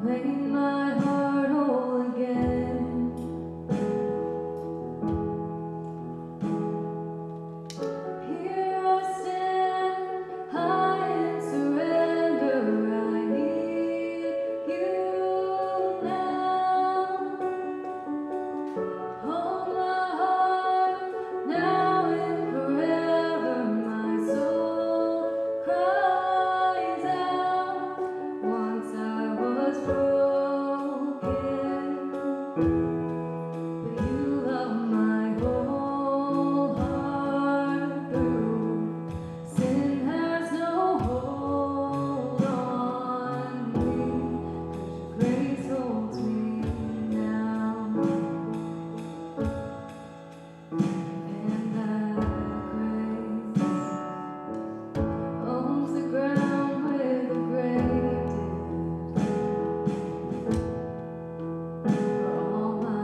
made my heart whole again. Here I stand, high in surrender. I need you now. Hold my heart now and forever. My soul cries out. Once I was broken, but you love my whole heart through. Sin has no hold on me, 'cause your grace holds me now. And that grace owns the ground where the grave did. For all my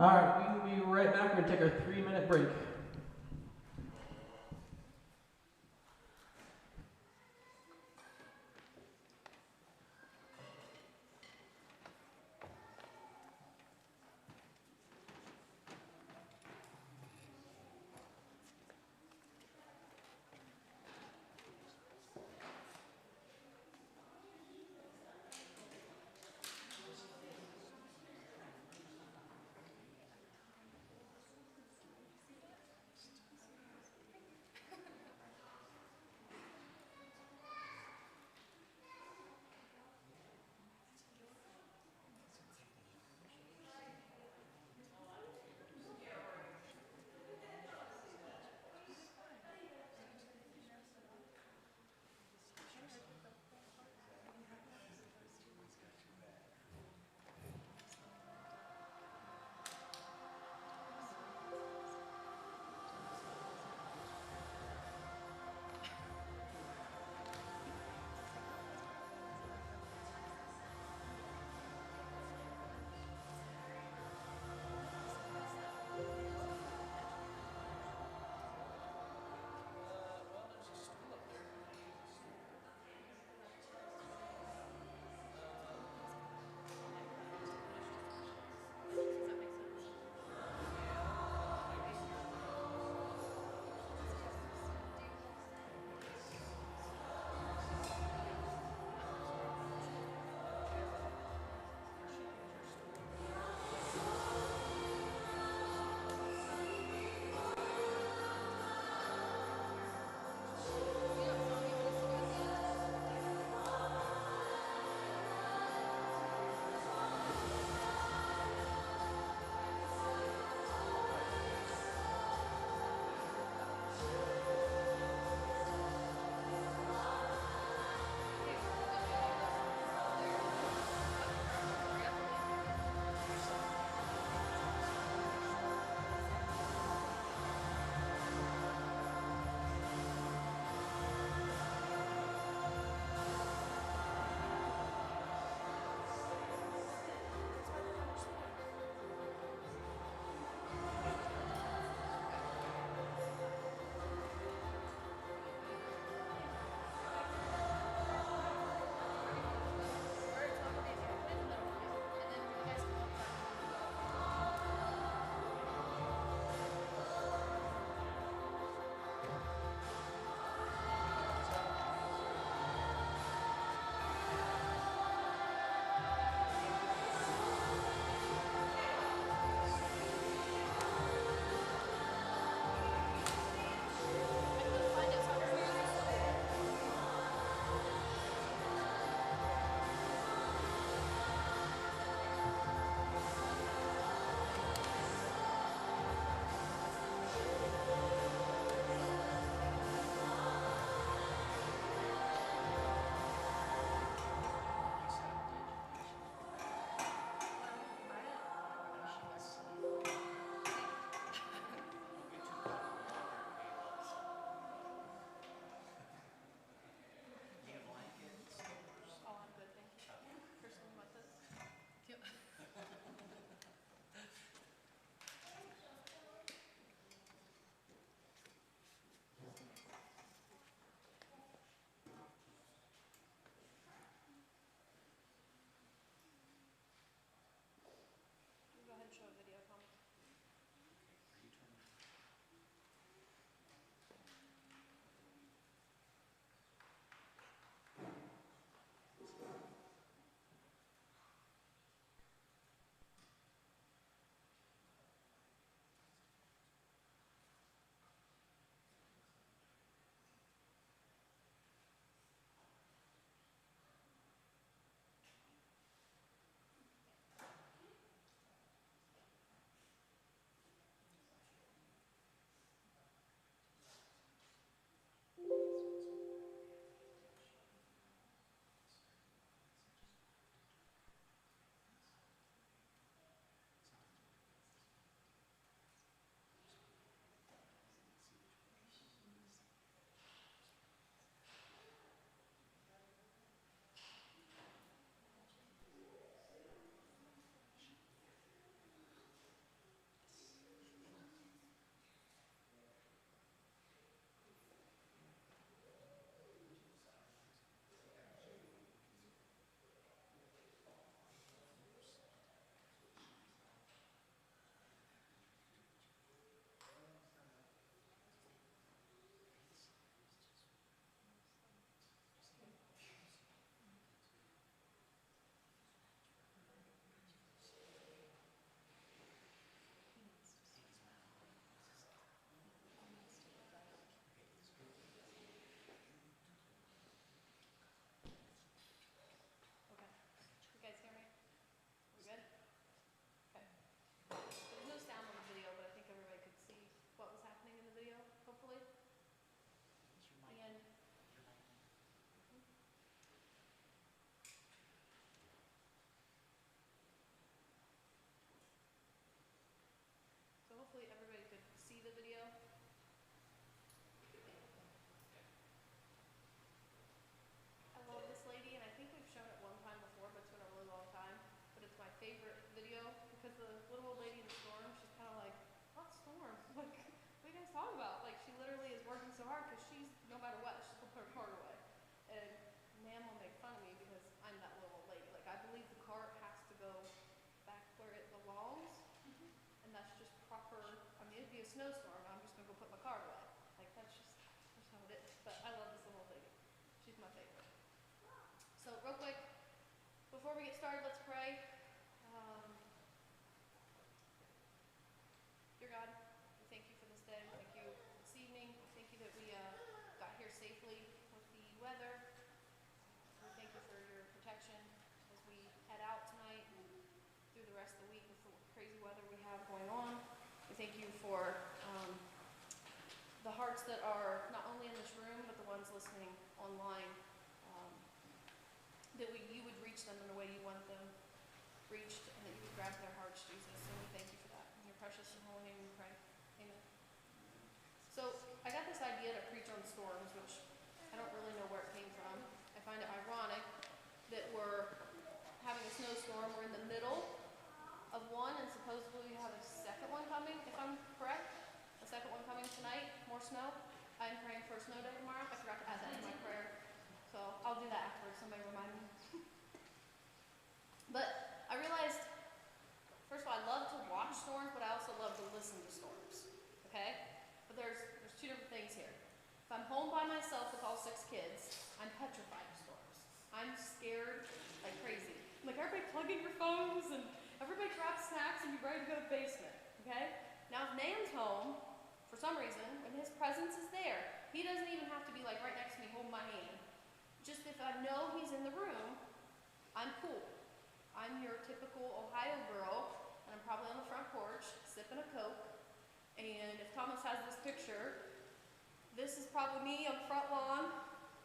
All right, we will be right back. We're going to take our 3-minute break. snowstorm, I'm just gonna go put my car away. Like, that's how it is. But I love this little lady. She's my favorite. So real quick, before we get started, let's pray. Dear God, we thank you for this day. We thank you for this evening. We thank you that we got here safely with the weather. We thank you for your protection as we head out tonight and through the rest of the week with the crazy weather we have going on. We thank you for the hearts that are not only in this room, but the ones listening online, that you would reach them in the way you want them reached, and that you would grab their hearts, Jesus. So we thank you for that. In your precious and holy name we pray. Amen. So I got this idea to preach on storms, which I don't really know where it came from. I find it ironic that we're having a snowstorm. We're in the middle of one, and supposedly we have a second one coming, if I'm correct. A second one coming tonight, more snow. I'm praying for a snow day tomorrow. I forgot to add that in my prayer. So I'll do that afterwards. Somebody remind me. But I realized, first of all, I love to watch storms, but I also love to listen to storms. Okay? But there's two different things here. If I'm home by myself with all 6 kids, I'm petrified of storms. I'm scared like crazy. Like, everybody plug in your phones and everybody grab snacks and be ready to go to the basement. Okay? Now, if Nan's home, for some reason, when his presence is there, he doesn't even have to be like right next to me holding my hand. Just if I know he's in the room, I'm cool. I'm your typical Ohio girl, and I'm probably on the front porch sipping a Coke. And if Thomas has this picture, this is probably me on the front lawn,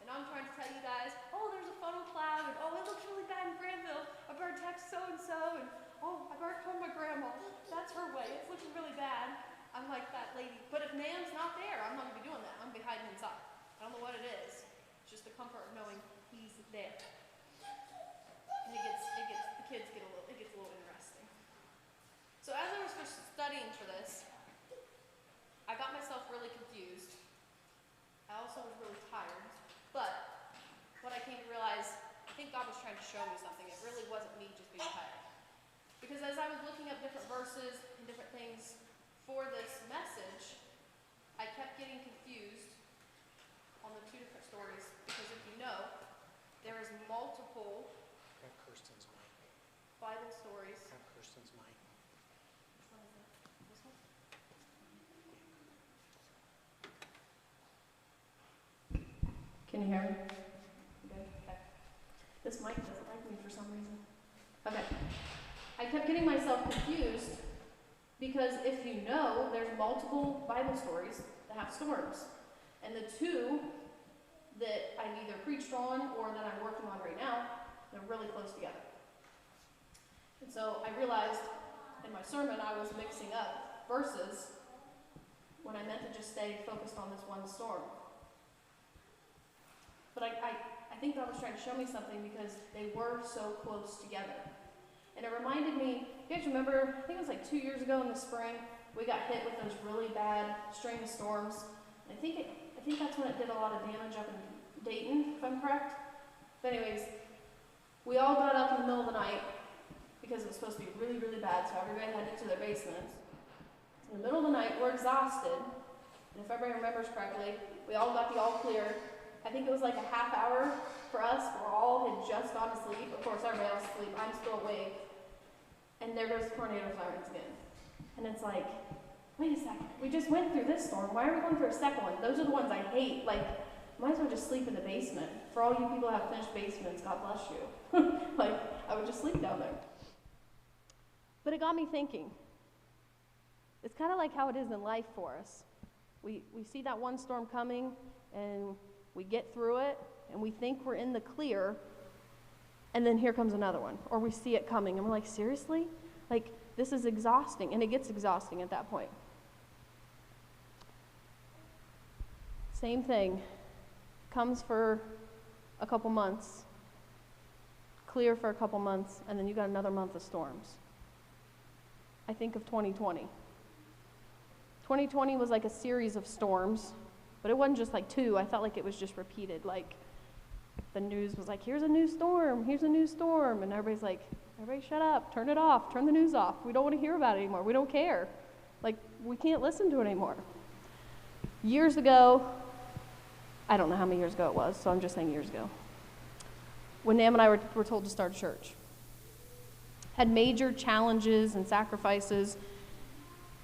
and I'm trying to tell you guys, oh, there's a funnel cloud, and oh, it looks really bad in Granville. I better text so-and-so, and oh, I better call my grandma. That's her way. It's looking really bad. I'm like that lady. But if Nan's not there, I'm not going to be doing that. I'm going to be hiding inside. I don't know what it is. It's just the comfort of knowing he's there. And it gets a little interesting. So as I was studying for this, I got myself really confused. I also was really tired. But what I came to realize, I think God was trying to show me something. It really wasn't me just being tired. Because as I was looking up different verses and different things for this message, I kept getting confused on the 2 different stories. Because if you know, there is multiple Grab Kirsten's mic. Bible stories. Grab Kirsten's mic. Which one is it? This one? Can you hear me? Good. Okay. This mic doesn't like me for some reason. Okay. I kept getting myself confused because if you know, there's multiple Bible stories that have storms. And the 2 that I've either preached on or that I'm working on right now, they're really close together. And so I realized in my sermon I was mixing up verses when I meant to just stay focused on this one storm. But I think God was trying to show me something because they were so close together. And it reminded me, you guys remember, I think it was like 2 years ago in the spring, we got hit with those really bad string of storms. I think that's when it did a lot of damage up in Dayton, if I'm correct. But anyways, we all got up in the middle of the night because it was supposed to be really, really bad, so everybody headed to their basements. In the middle of the night, we're exhausted, and if everybody remembers correctly, we all got the all clear. I think it was like a half hour for us. We all had just gone to sleep. Of course, everybody else is asleep. I'm still awake. And there goes the tornado sirens again. And it's like, wait a second. We just went through this storm. Why are we going through a second one? Those are the ones I hate. Like, might as well just sleep in the basement. For all you people who have finished basements, God bless you. Like, I would just sleep down there. But it got me thinking. It's kind of like how it is in life for us. We see that one storm coming, and we get through it, and we think we're in the clear, and then here comes another one. Or we see it coming, and we're like, seriously? Like, this is exhausting, and it gets exhausting at that point. Same thing. Comes for a couple months, clear for a couple months, and then you got another month of storms. I think of 2020. 2020 was like a series of storms, but it wasn't just like 2. I felt like it was just repeated. Like, the news was like, here's a new storm, and everybody's like, everybody shut up, turn it off, turn the news off. We don't want to hear about it anymore. We don't care. Like, we can't listen to it anymore. Years ago, I don't know how many years ago it was, so I'm just saying years ago, when Nam and I were told to start a church, had major challenges and sacrifices.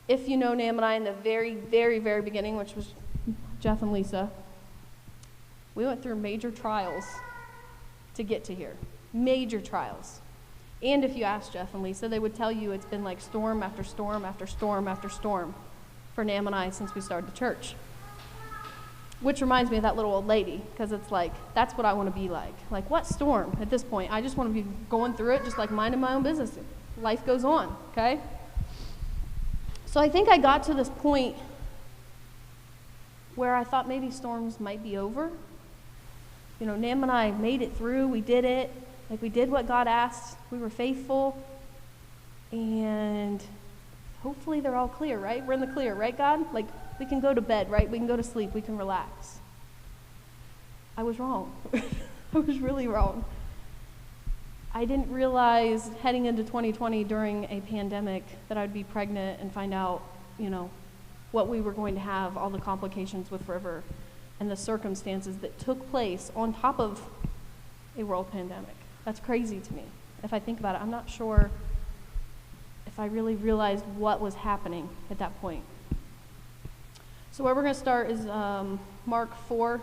If you know Nam and I in the very, very, very beginning, which was Jeff and Lisa, we went through major trials to get to here. Major trials. And if you ask Jeff and Lisa, they would tell you it's been like storm after storm after storm after storm for Nam and I since we started the church. Which reminds me of that little old lady, because it's like, that's what I want to be like. Like, what storm at this point? I just want to be going through it, just like minding my own business. Life goes on, okay? So I think I got to this point where I thought maybe storms might be over. You know, Nam and I made it through. We did it. Like, we did what God asked. We were faithful. And hopefully they're all clear, right? We're in the clear, right, God? Like, we can go to bed, right? We can go to sleep. We can relax. I was wrong. I was really wrong. I didn't realize heading into 2020 during a pandemic that I'd be pregnant and find out, you know, what we were going to have, all the complications with River and the circumstances that took place on top of a world pandemic. That's crazy to me. If I think about it, I'm not sure if I really realized what was happening at that point. So where we're going to start is Mark 4,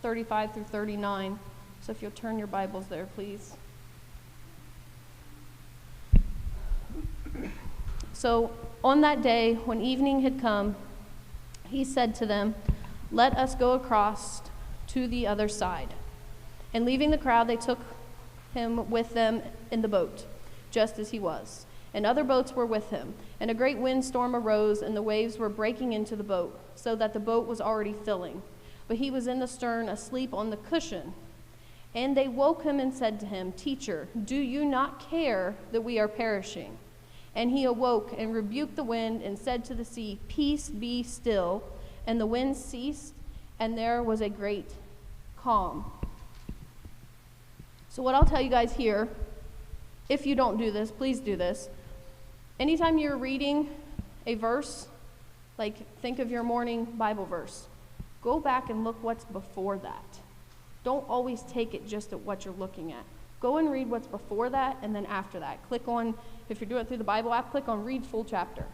35 through 39. So if you'll turn your Bibles there, please. So on that day, when evening had come, he said to them, "Let us go across to the other side." And leaving the crowd, they took him with them in the boat, just as he was. And other boats were with him. And a great windstorm arose, and the waves were breaking into the boat, so that the boat was already filling. But he was in the stern, asleep on the cushion. And they woke him and said to him, "Teacher, do you not care that we are perishing?" And he awoke and rebuked the wind and said to the sea, "Peace, be still." And the wind ceased, and there was a great calm. So what I'll tell you guys here, if you don't do this, please do this. Anytime you're reading a verse, like think of your morning Bible verse, go back and look what's before that. Don't always take it just at what you're looking at. Go and read what's before that and then after that. Click on, if you're doing it through the Bible app, click on read full chapter.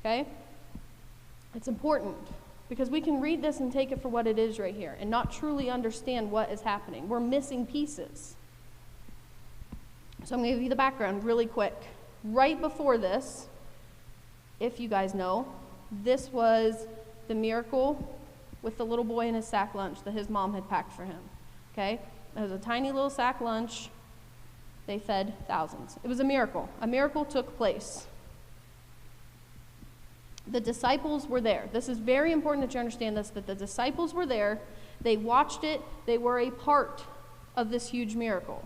Okay? It's important because we can read this and take it for what it is right here and not truly understand what is happening. We're missing pieces. So I'm going to give you the background really quick. Right before this, if you guys know, this was the miracle with the little boy and his sack lunch that his mom had packed for him. Okay? It was a tiny little sack lunch. They fed thousands. It was a miracle. A miracle took place. The disciples were there. This is very important that you understand this, that the disciples were there. They watched it. They were a part of this huge miracle.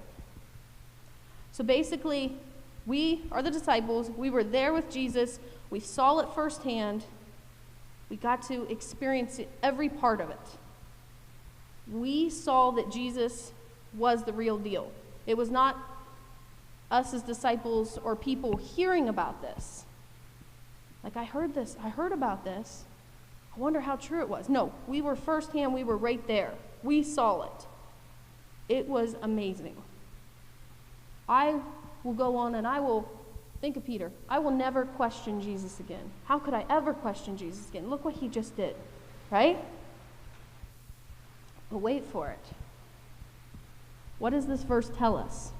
So basically, we are the disciples. We were there with Jesus. We saw it firsthand. We got to experience every part of it. We saw that Jesus was the real deal. It was not us as disciples or people hearing about this. Like, I heard this. I heard about this. I wonder how true it was. No, we were firsthand. We were right there. We saw it. It was amazing. I will go on and I will think of Peter. I will never question Jesus again. How could I ever question Jesus again? Look what he just did, right? But wait for it. What does this verse tell us?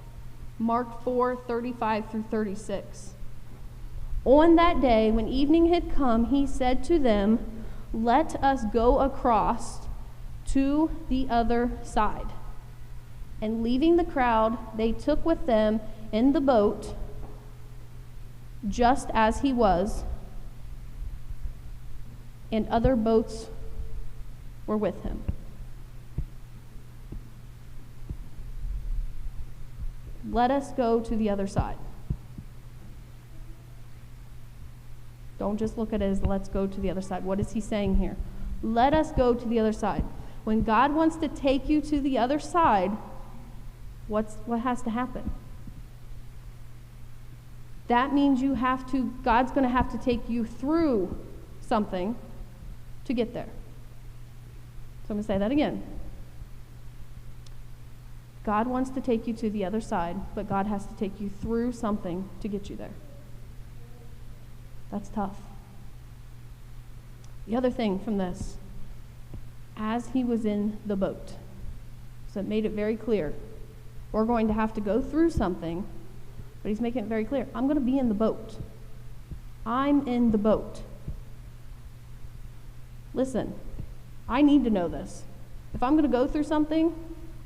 Mark 4, 35 through 36. On that day, when evening had come, he said to them, "Let us go across to the other side." And leaving the crowd, they took with them in the boat, just as he was, and other boats were with him. Let us go to the other side. Don't just look at it as let's go to the other side. What is he saying here? Let us go to the other side. When God wants to take you to the other side, what has to happen? that means God's going to have to take you through something to get there. So I'm going to say that again. God wants to take you to the other side, but God has to take you through something to get you there. That's tough. The other thing from this, as he was in the boat, so it made it very clear, we're going to have to go through something, but he's making it very clear, I'm going to be in the boat. I'm in the boat. Listen, I need to know this. If I'm going to go through something,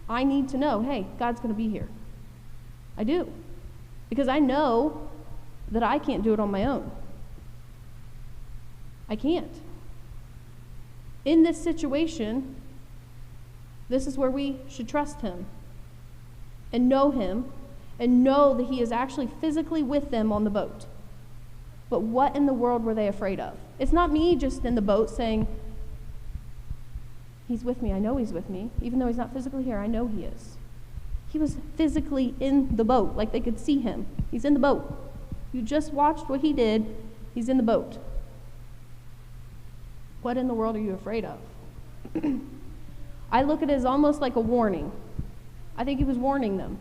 I need to know, hey, God's going to be here. I do. Because I know that I can't do it on my own. I can't. In this situation, this is where we should trust him and know that he is actually physically with them on the boat. But what in the world were they afraid of? It's not me just in the boat saying, he's with me, I know he's with me. Even though he's not physically here, I know he is. He was physically in the boat, like they could see him. He's in the boat. You just watched what he did. He's in the boat. What in the world are you afraid of? I look at it as almost like a warning. I think he was warning them.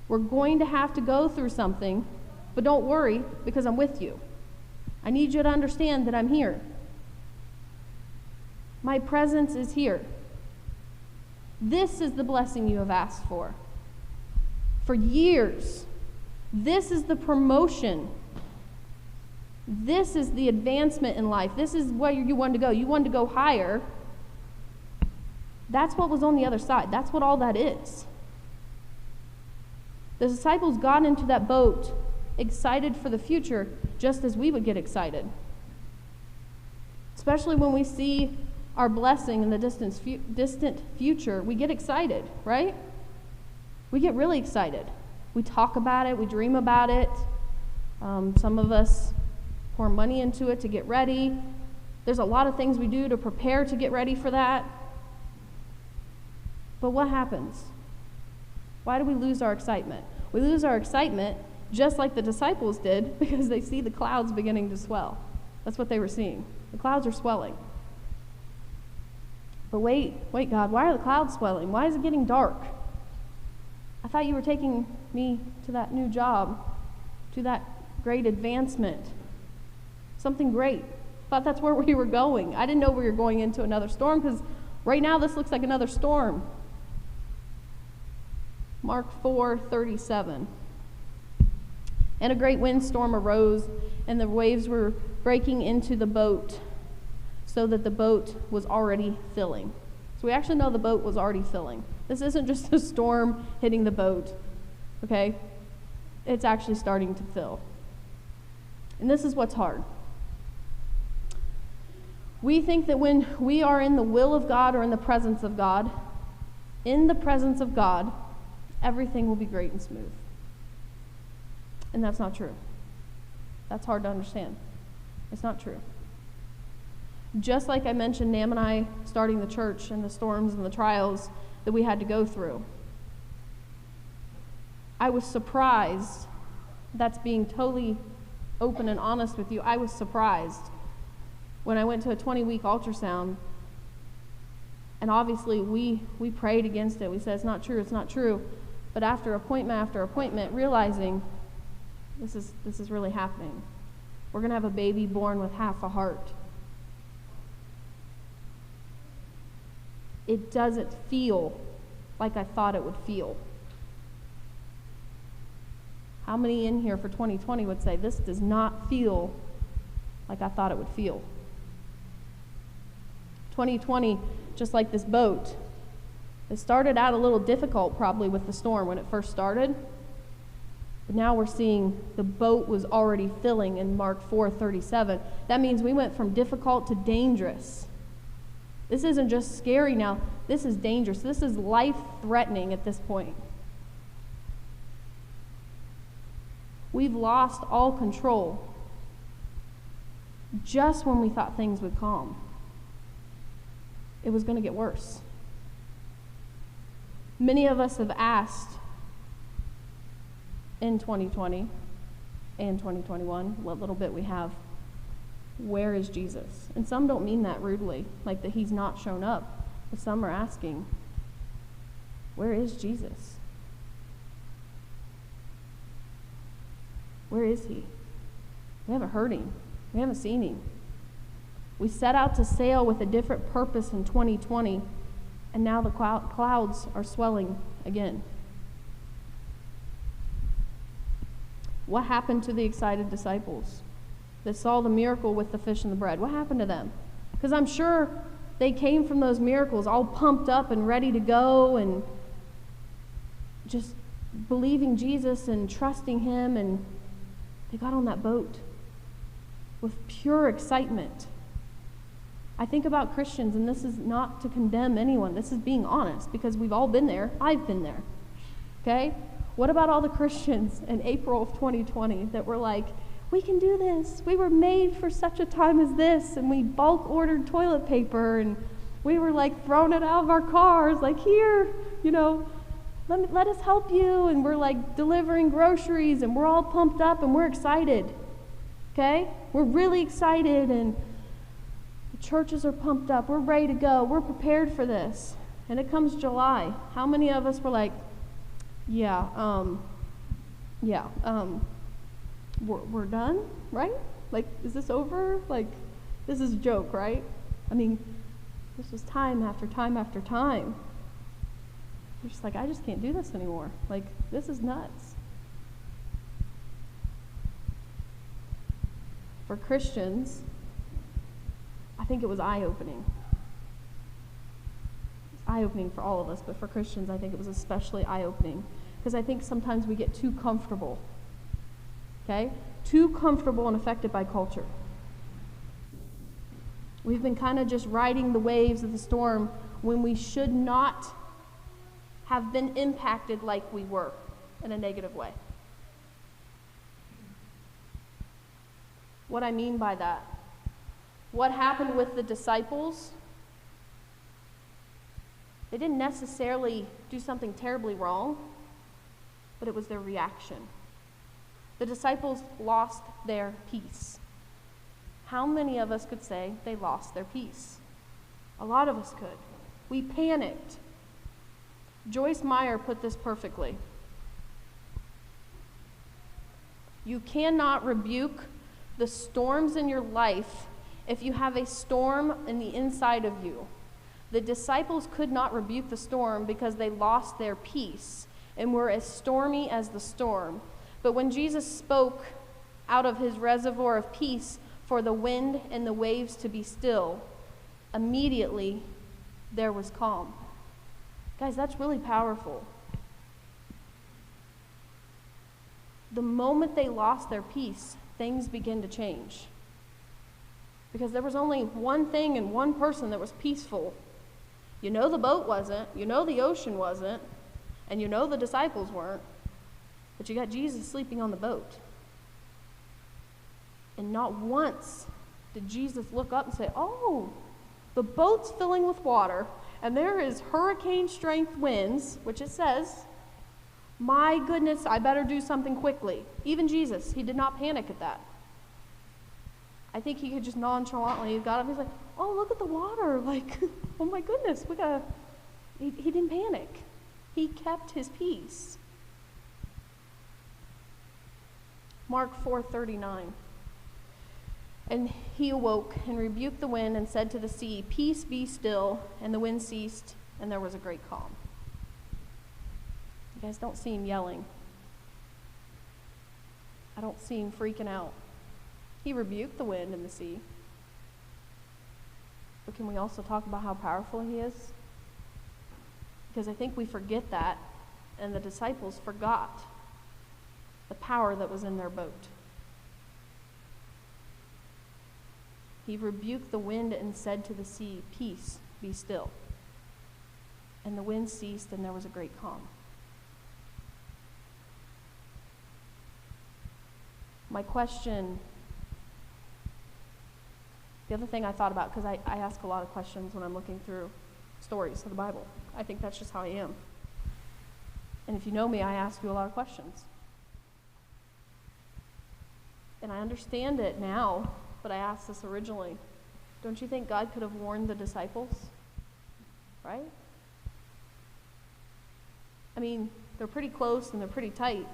We're going to have to go through something, but don't worry because I'm with you. I need you to understand that I'm here. My presence is here. This is the blessing you have asked for. For years, this is the promotion. This is the advancement in life. This is where you wanted to go. You wanted to go higher. That's what was on the other side. That's what all that is. The disciples got into that boat excited for the future, just as we would get excited. Especially when we see our blessing in the distant future, we get excited, right? We get really excited. We talk about it. We dream about it. Some of us pour money into it to get ready. There's a lot of things we do to prepare to get ready for that. But what happens? Why do we lose our excitement? We lose our excitement just like the disciples did because they see the clouds beginning to swell. That's what they were seeing. The clouds are swelling. But wait, God, why are the clouds swelling? Why is it getting dark? I thought you were taking me to that new job, to that great advancement. Something great. I thought that's where we were going. I didn't know we were going into another storm because right now this looks like another storm. Mark 4:37. And a great windstorm arose, and the waves were breaking into the boat, so that the boat was already filling. So we actually know the boat was already filling. This isn't just a storm hitting the boat, okay? It's actually starting to fill. And this is what's hard. We think that when we are in the will of God or in the presence of God, everything will be great and smooth. And that's not true. That's hard to understand. It's not true. Just like I mentioned Nam and I starting the church and the storms and the trials that we had to go through, I was surprised, that's being totally open and honest with you, I was surprised when I went to a 20-week ultrasound, and obviously we prayed against it. We said, it's not true. But after appointment, realizing this is really happening. We're going to have a baby born with half a heart. It doesn't feel like I thought it would feel. How many in here for 2020 would say, this does not feel like I thought it would feel? 2020, just like this boat, it started out a little difficult probably with the storm when it first started. But now we're seeing the boat was already filling in Mark 4:37. That means we went from difficult to dangerous. This isn't just scary now. This is dangerous. This is life-threatening at this point. We've lost all control just when we thought things would calm. It was going to get worse. Many of us have asked in 2020, and 2021, what little bit we have, where is Jesus? And some don't mean that rudely, like that he's not shown up, but some are asking, where is Jesus? Where is he? We haven't heard him. We haven't seen him. We set out to sail with a different purpose in 2020, and now the clouds are swelling again. What happened to the excited disciples that saw the miracle with the fish and the bread? What happened to them? Because I'm sure they came from those miracles all pumped up and ready to go and just believing Jesus and trusting him, and they got on that boat with pure excitement. I think about Christians, and this is not to condemn anyone. This is being honest, because we've all been there. I've been there. Okay? What about all the Christians in April of 2020 that were like, we can do this. We were made for such a time as this, and we bulk ordered toilet paper, and we were like throwing it out of our cars, like, here, let us help you, and we're like delivering groceries, and we're all pumped up, and we're excited. Okay? We're really excited, and the churches are pumped up. We're ready to go. We're prepared for this. And it comes July. How many of us were like, we're done, right? Like, is this over? Like, this is a joke, right? I mean, this was time after time after time. You're just like, I just can't do this anymore. Like, this is nuts. For Christians, I think it was eye-opening. It's eye-opening for all of us, but for Christians, I think it was especially eye-opening. Because I think sometimes we get too comfortable. Okay? Too comfortable and affected by culture. We've been kind of just riding the waves of the storm when we should not have been impacted like we were in a negative way. What I mean by that, what happened with the disciples, they didn't necessarily do something terribly wrong, but it was their reaction. The disciples lost their peace. How many of us could say they lost their peace? A lot of us could. We panicked. Joyce Meyer put this perfectly. You cannot rebuke the storms in your life if you have a storm in the inside of you. The disciples could not rebuke the storm because they lost their peace and were as stormy as the storm. But when Jesus spoke out of his reservoir of peace for the wind and the waves to be still, immediately there was calm. Guys, that's really powerful. The moment they lost their peace, things began to change. Because there was only one thing and one person that was peaceful. The boat wasn't, the ocean wasn't, and the disciples weren't, but you got Jesus sleeping on the boat. And not once did Jesus look up and say, oh, the boat's filling with water, and there is hurricane-strength winds, which it says, my goodness, I better do something quickly. Even Jesus, he did not panic at that. I think he could just nonchalantly, he got up, he's like, oh, look at the water, like, oh my goodness, he didn't panic. He kept his peace. Mark 4:39. And he awoke and rebuked the wind and said to the sea, peace, be still. And the wind ceased, and there was a great calm. You guys don't see him yelling. I don't see him freaking out. He rebuked the wind and the sea. But can we also talk about how powerful he is? Because I think we forget that, and the disciples forgot the power that was in their boat. He rebuked the wind and said to the sea, peace, be still. And the wind ceased, and there was a great calm. My question, the other thing I thought about, because I ask a lot of questions when I'm looking through stories of the Bible. I think that's just how I am. And if you know me, I ask you a lot of questions. and I understand it now, but I asked this originally. Don't you think God could have warned the disciples? Right? I mean, they're pretty close and they're pretty tight.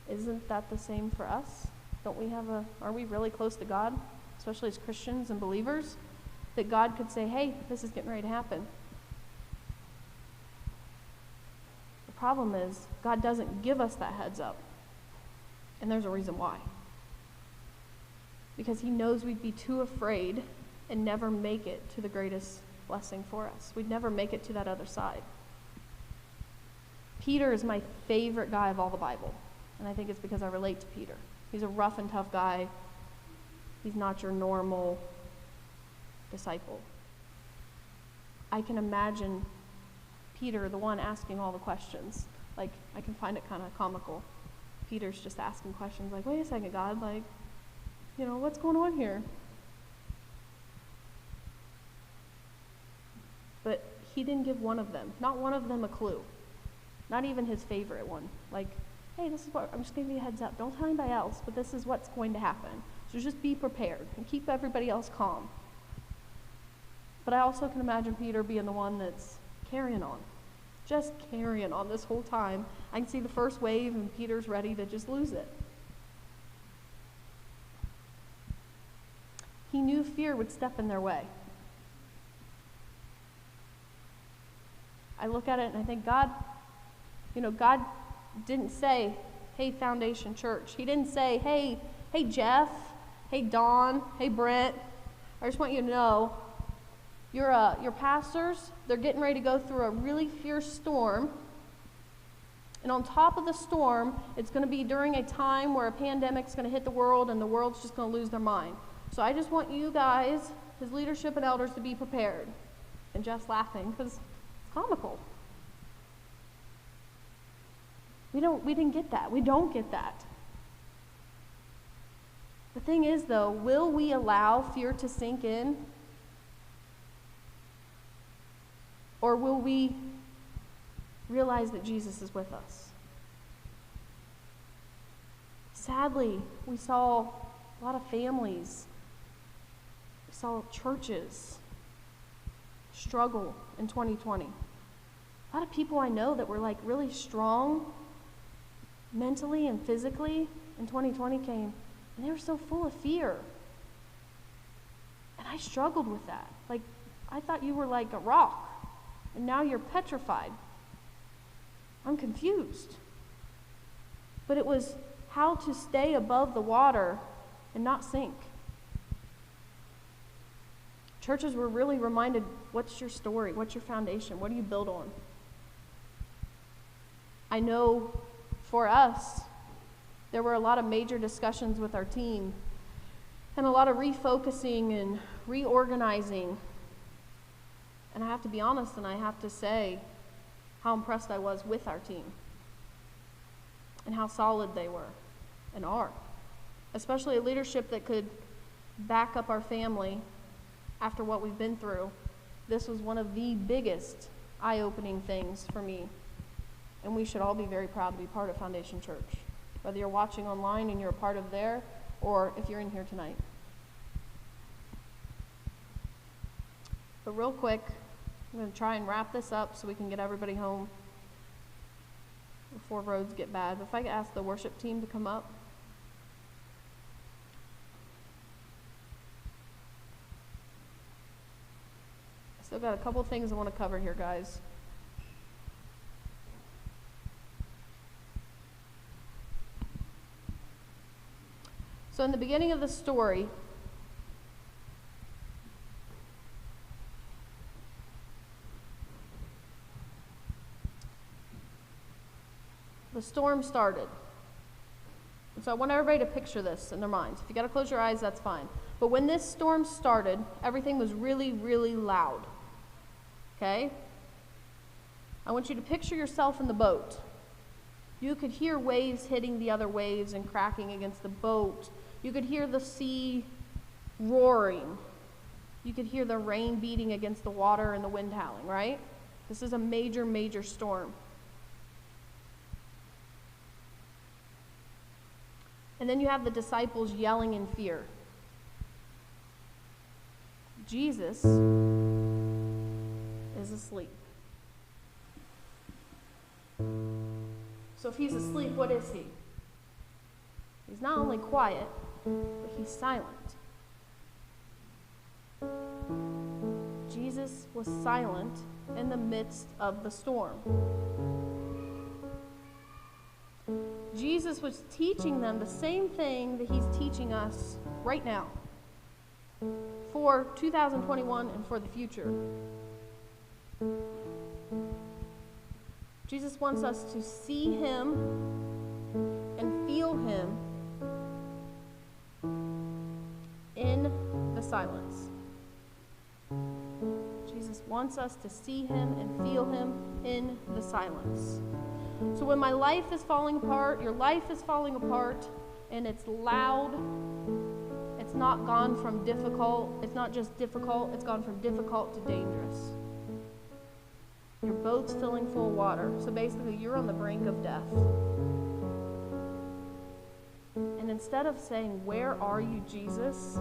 Isn't that the same for us? Are we really close to God, especially as Christians and believers, that God could say, hey, this is getting ready to happen? The problem is, God doesn't give us that heads up. And there's a reason why. Because he knows we'd be too afraid and never make it to the greatest blessing for us. We'd never make it to that other side. Peter is my favorite guy of all the Bible. And I think it's because I relate to Peter. He's a rough and tough guy. He's not your normal disciple. I can imagine Peter, the one asking all the questions. Like, I can find it kind of comical. Peter's just asking questions like, wait a second, God, like, what's going on here? But he didn't give not one of them a clue. Not even his favorite one. Like, hey, this is what, I'm just giving you a heads up. Don't tell anybody else, but this is what's going to happen. So just be prepared and keep everybody else calm. But I also can imagine Peter being the one that's carrying on. Just carrying on this whole time. I can see the first wave and Peter's ready to just lose it. He knew fear would step in their way. I look at it and I think God didn't say, hey, Foundation Church. He didn't say, hey, Jeff, hey, Dawn, hey, Brent. I just want you to know, your pastors, they're getting ready to go through a really fierce storm. And on top of the storm, it's going to be during a time where a pandemic's going to hit the world and the world's just going to lose their mind. So I just want you guys, his leadership and elders, to be prepared. And Jeff's laughing because it's comical. We didn't get that. We don't get that. The thing is, though, will we allow fear to sink in? Or will we realize that Jesus is with us? Sadly, we saw a lot of families, we saw churches struggle in 2020. A lot of people I know that were like really strong mentally and physically in 2020 came, and they were so full of fear. And I struggled with that. Like, I thought you were like a rock, and now you're petrified. I'm confused. But it was how to stay above the water and not sink. Churches were really reminded, what's your story? What's your foundation? What do you build on? I know for us, there were a lot of major discussions with our team and a lot of refocusing and reorganizing. And I have to be honest and I have to say how impressed I was with our team and how solid they were and are. Especially a leadership that could back up our family after what we've been through. This was one of the biggest eye-opening things for me. And we should all be very proud to be part of Foundation Church. Whether you're watching online and you're a part of there, or if you're in here tonight. But real quick, I'm going to try and wrap this up so we can get everybody home before roads get bad. But if I could ask the worship team to come up. I still got a couple things I want to cover here, guys. So in the beginning of the story, the storm started. And so I want everybody to picture this in their minds. If you got to close your eyes, that's fine. But when this storm started, everything was really, really loud. Okay? I want you to picture yourself in the boat. You could hear waves hitting the other waves and cracking against the boat. You could hear the sea roaring. You could hear the rain beating against the water and the wind howling, right? This is a major, major storm. And then you have the disciples yelling in fear. Jesus is asleep. So if he's asleep, what is he? He's not only quiet, but he's silent. Jesus was silent in the midst of the storm. Jesus was teaching them the same thing that he's teaching us right now for 2021 and for the future. Jesus wants us to see him and feel him in the silence. Jesus wants us to see him and feel him in the silence. So when my life is falling apart, your life is falling apart, and it's loud, it's not gone from difficult, it's not just difficult, it's gone from difficult to dangerous. Your boat's filling full of water. So basically, you're on the brink of death. And instead of saying, "Where are you, Jesus?"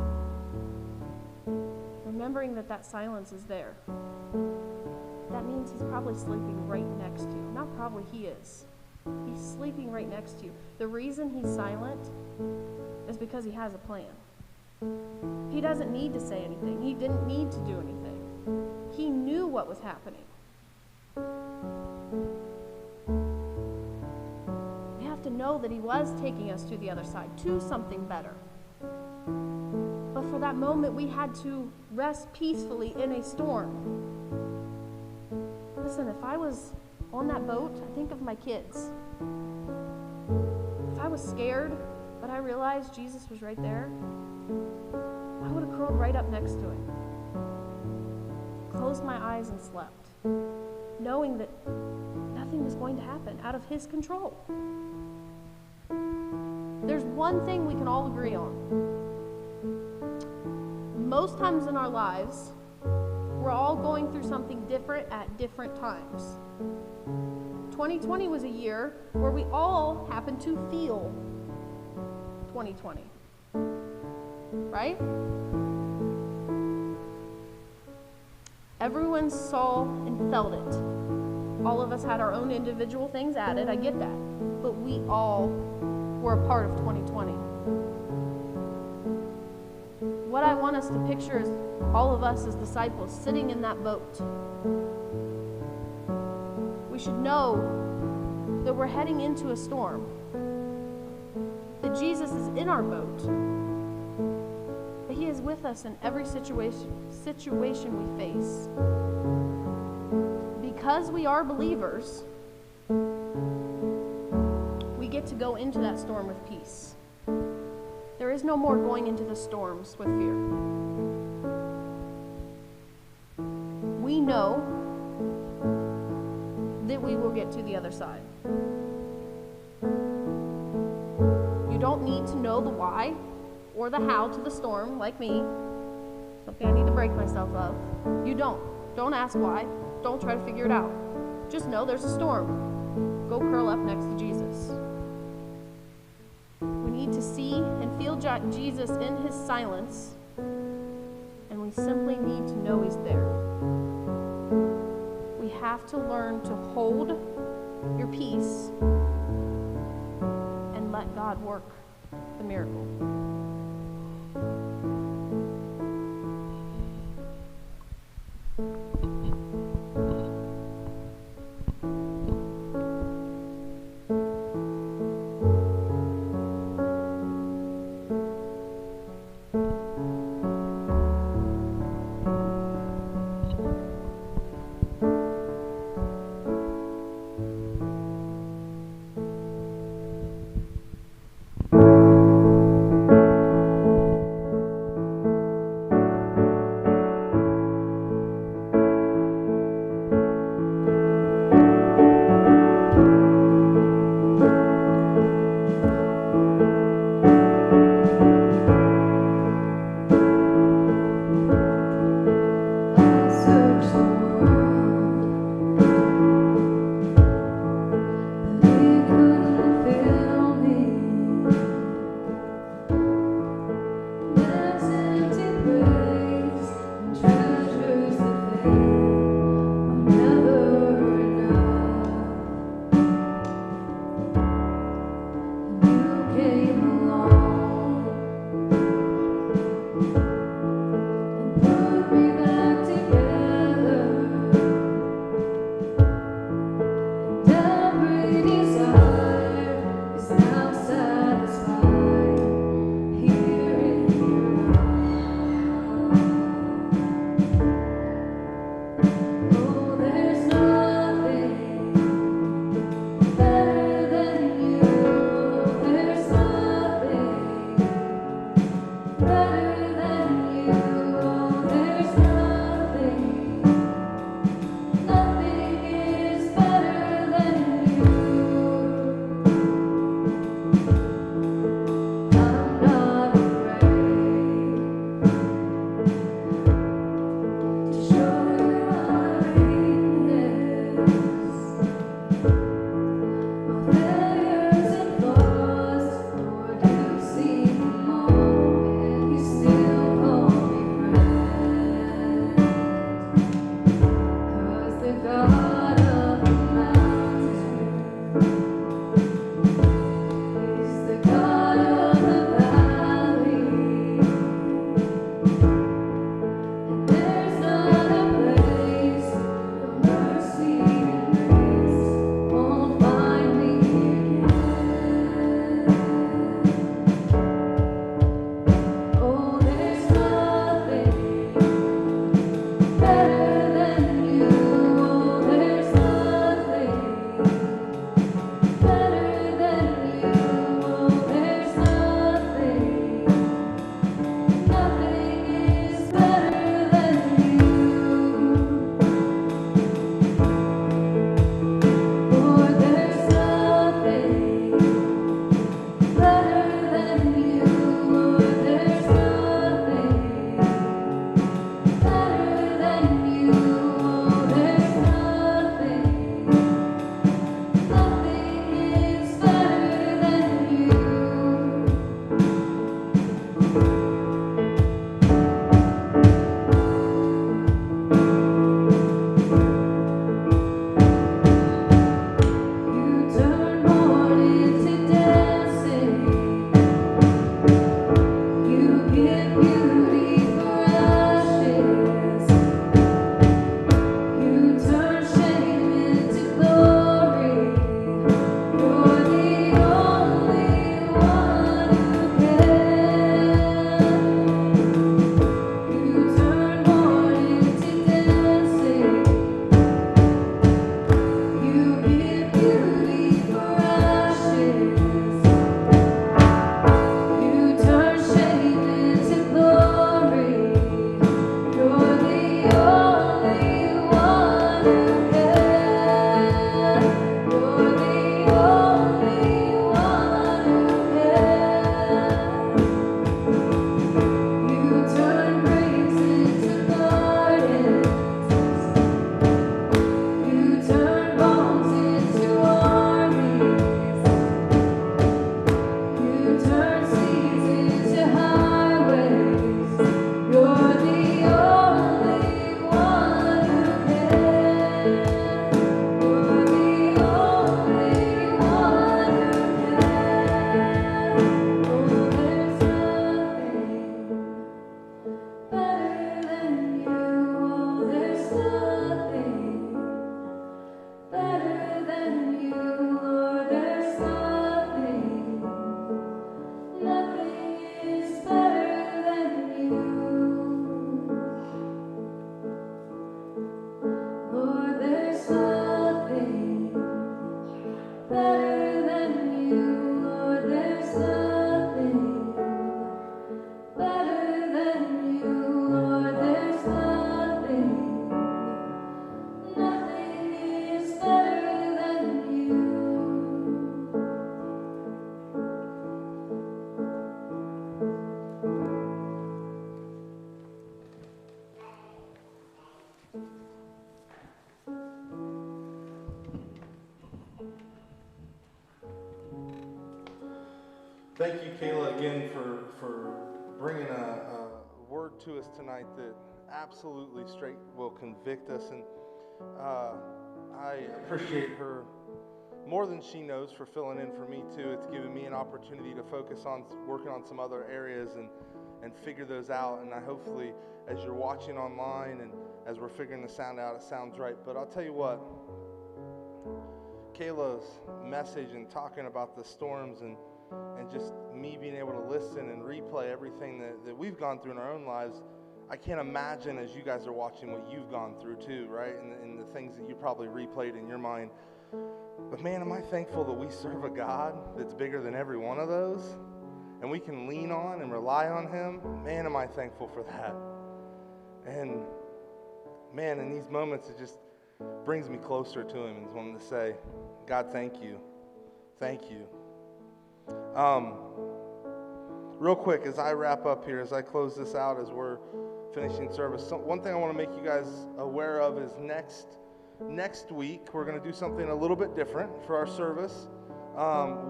remembering that that silence is there. That means he's probably sleeping right next to you. Not probably, he is. He's sleeping right next to you. The reason he's silent is because he has a plan. He doesn't need to say anything. He didn't need to do anything. He knew what was happening. We have to know that he was taking us to the other side, to something better. But for that moment, we had to rest peacefully in a storm. Listen, if I was on that boat, I think of my kids. If I was scared, but I realized Jesus was right there, I would have curled right up next to him. Closed my eyes and slept, knowing that nothing was going to happen out of his control. There's one thing we can all agree on. Most times in our lives, we're all going through something different at different times. 2020 was a year where we all happened to feel 2020. Right? Everyone saw and felt it. All of us had our own individual things added, I get that. But we all were a part of 2020. What I want us to picture is all of us as disciples sitting in that boat. We should know that we're heading into a storm, that Jesus is in our boat, that he is with us in every situation we face. Because we are believers, we get to go into that storm with peace. There is no more going into the storms with fear. We know that we will get to the other side. You don't need to know the why or the how to the storm like me. Something I need to break myself of. You don't. Don't ask why. Don't try to figure it out. Just know there's a storm. Go curl up next to Jesus. We need to see and feel Jesus in his silence, and we simply need to know he's there. We have to learn to hold your peace and let God work the miracle. Thank you, Kayla, again for bringing a word to us tonight that absolutely straight will convict us. And I appreciate her more than she knows for filling in for me too. It's given me an opportunity to focus on working on some other areas and figure those out. And I hopefully, as you're watching online and as we're figuring the sound out, it sounds right. But I'll tell you what, Kayla's message and talking about the storms and just me being able to listen and replay everything that we've gone through in our own lives, I can't imagine as you guys are watching what you've gone through too, right? And the things that you probably replayed in your mind. But man, am I thankful that we serve a God that's bigger than every one of those, and we can lean on and rely on Him. Man, am I thankful for that. And man, in these moments, it just brings me closer to Him and just wanting to say, God, thank you. Thank you. Real quick, as I wrap up here, as I close this out, as we're finishing service, one thing I want to make you guys aware of is next week, we're going to do something a little bit different for our service.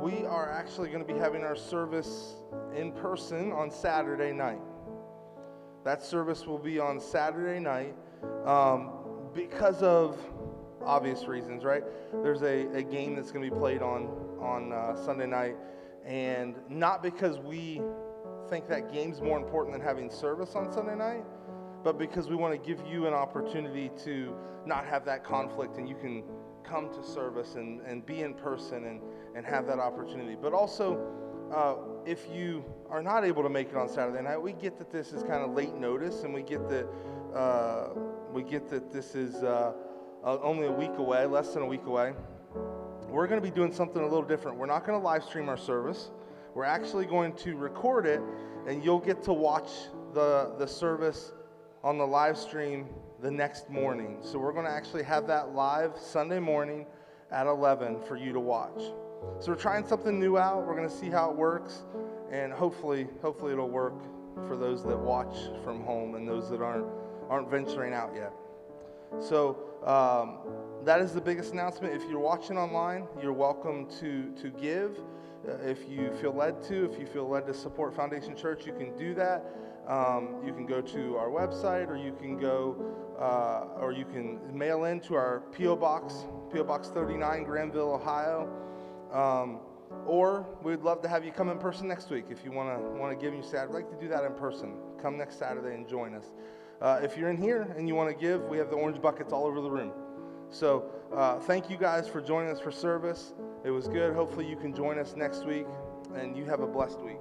We are actually going to be having our service in person on Saturday night. That service will be on Saturday night because of obvious reasons, right? There's a game that's going to be played on Sunday night, and not because we think that game's more important than having service on Sunday night, but because we want to give you an opportunity to not have that conflict, and you can come to service and be in person and have that opportunity. But also, if you are not able to make it on Saturday night, we get that this is kind of late notice, and we get that this is only a week away, less than a week away. We're going to be doing something a little different. We're not going to live stream our service. We're actually going to record it, and you'll get to watch the service on the live stream the next morning. So we're going to actually have that live Sunday morning at 11 for you to watch. So we're trying something new out. We're going to see how it works, and hopefully it'll work for those that watch from home and those that aren't venturing out yet. So that is the biggest announcement. If you're watching online, you're welcome to give. If you feel led to support Foundation Church, you can do that. You can go to our website, or you can mail in to our P.O. Box 39, Granville, Ohio. Or we'd love to have you come in person next week if you want to give. And you say, I'd like to do that in person. Come next Saturday and join us. If you're in here and you want to give, we have the orange buckets all over the room. So thank you guys for joining us for service. It was good. Hopefully you can join us next week, and you have a blessed week.